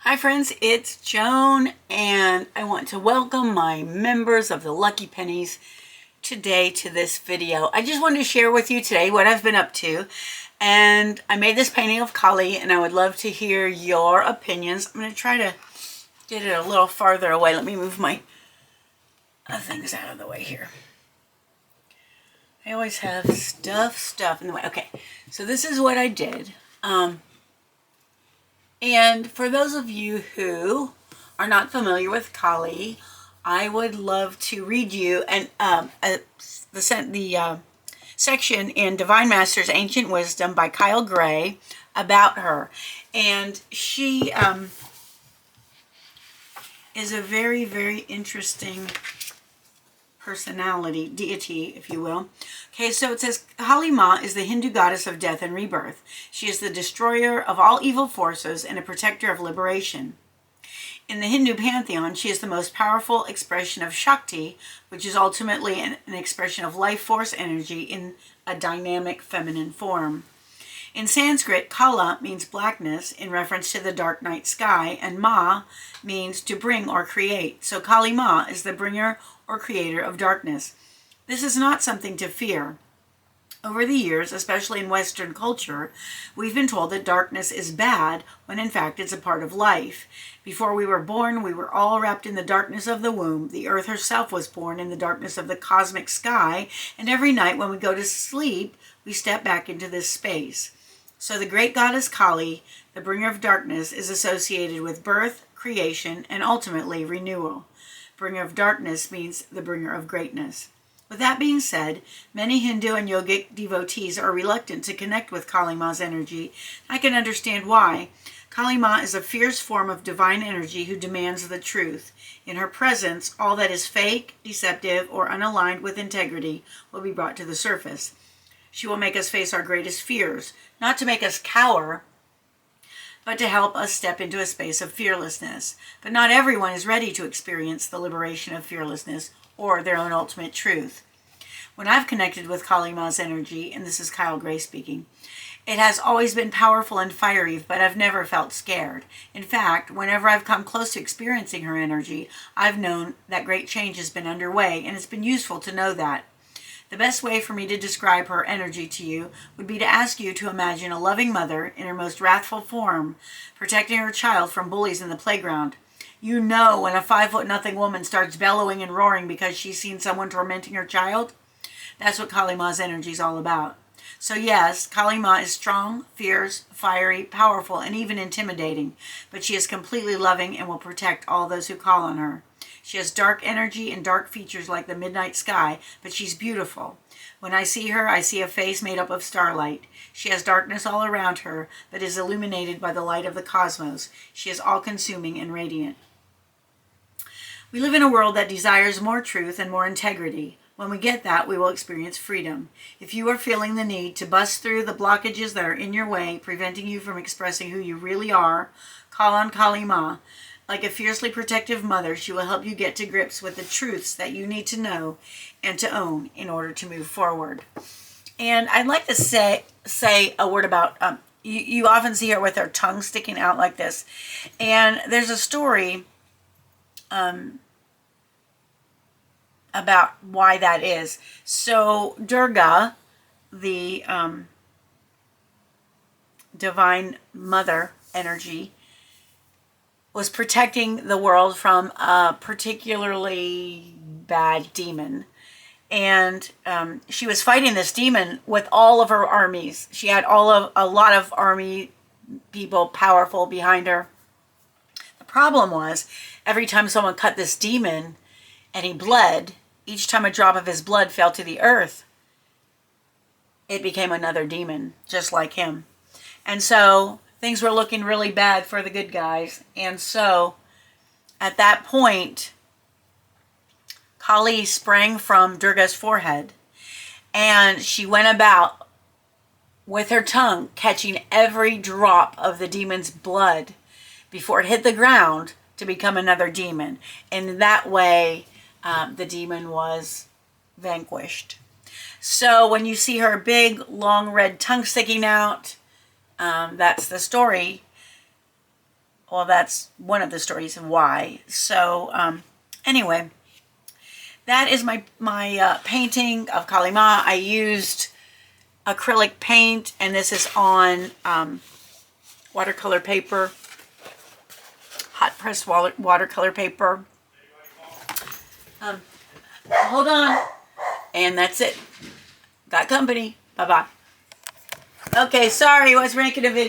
Hi friends, it's Joan and I want to welcome my members of the Lucky Pennies today to this video. I just wanted to share with you today what I've been up to, and I made this painting of Kali and I would love to hear your opinions. I'm going to try to get it a little farther away. Let me move my things out of the way here. I always have stuff in the way. Okay, so this is what I did. And for those of you who are not familiar with Kali, I would love to read you the section in Divine Masters Ancient Wisdom by Kyle Gray about her. And she is a very, very interesting personality, deity, if you will. Okay, so it says, Kali Ma is the Hindu goddess of death and rebirth. She is the destroyer of all evil forces and a protector of liberation. In the Hindu pantheon, she is the most powerful expression of Shakti, which is ultimately an expression of life force energy in a dynamic feminine form. In Sanskrit, Kala means blackness in reference to the dark night sky, and Ma means to bring or create. So Kali Ma is the bringer or creator of darkness. This is not something to fear. Over the years, especially in Western culture, we've been told that darkness is bad when in fact it's a part of life. Before we were born, we were all wrapped in the darkness of the womb. The earth herself was born in the darkness of the cosmic sky, and every night when we go to sleep, we step back into this space. So the great goddess Kali, the bringer of darkness, is associated with birth, creation, and ultimately renewal. Bringer of darkness means the bringer of greatness. With that being said, many Hindu and yogic devotees are reluctant to connect with Kali Ma's energy. I can understand why. Kali Ma is a fierce form of divine energy who demands the truth. In her presence, all that is fake, deceptive, or unaligned with integrity will be brought to the surface. She will make us face our greatest fears, not to make us cower, but to help us step into a space of fearlessness. But not everyone is ready to experience the liberation of fearlessness or their own ultimate truth. When I've connected with Kali Ma's energy, and this is Kyle Gray speaking, it has always been powerful and fiery, but I've never felt scared. In fact, whenever I've come close to experiencing her energy, I've known that great change has been underway, and it's been useful to know that. The best way for me to describe her energy to you would be to ask you to imagine a loving mother in her most wrathful form, protecting her child from bullies in the playground. You know when a 5'0" woman starts bellowing and roaring because she's seen someone tormenting her child? That's what Kali Ma's energy is all about. So yes, Kali Ma is strong, fierce, fiery, powerful, and even intimidating, but she is completely loving and will protect all those who call on her. She has dark energy and dark features like the midnight sky, but she's beautiful. When I see her, I see a face made up of starlight. She has darkness all around her, but is illuminated by the light of the cosmos. She is all-consuming and radiant. We live in a world that desires more truth and more integrity. When we get that, we will experience freedom. If you are feeling the need to bust through the blockages that are in your way, preventing you from expressing who you really are, call on Kali Ma. Like a fiercely protective mother, she will help you get to grips with the truths that you need to know and to own in order to move forward. And I'd like to say a word about, you often see her with her tongue sticking out like this. And there's a story about why that is. So Durga, the divine mother energy, was protecting the world from a particularly bad demon. And she was fighting this demon with all of her armies. She had a lot of army people powerful behind her. The problem was, every time someone cut this demon and he bled, each time a drop of his blood fell to the earth, it became another demon, just like him. And so things were looking really bad for the good guys. And so at that point, Kali sprang from Durga's forehead, and she went about with her tongue catching every drop of the demon's blood before it hit the ground to become another demon. And that way, the demon was vanquished. So when you see her big, long red tongue sticking out, that's the story. well, that's one of the stories of why. So anyway, that is my painting of Kali Ma. I used acrylic paint, and this is on watercolor paper, hot pressed watercolor paper. Hold on. And that's it. Got company. Bye-bye. Okay, sorry, I was making a video.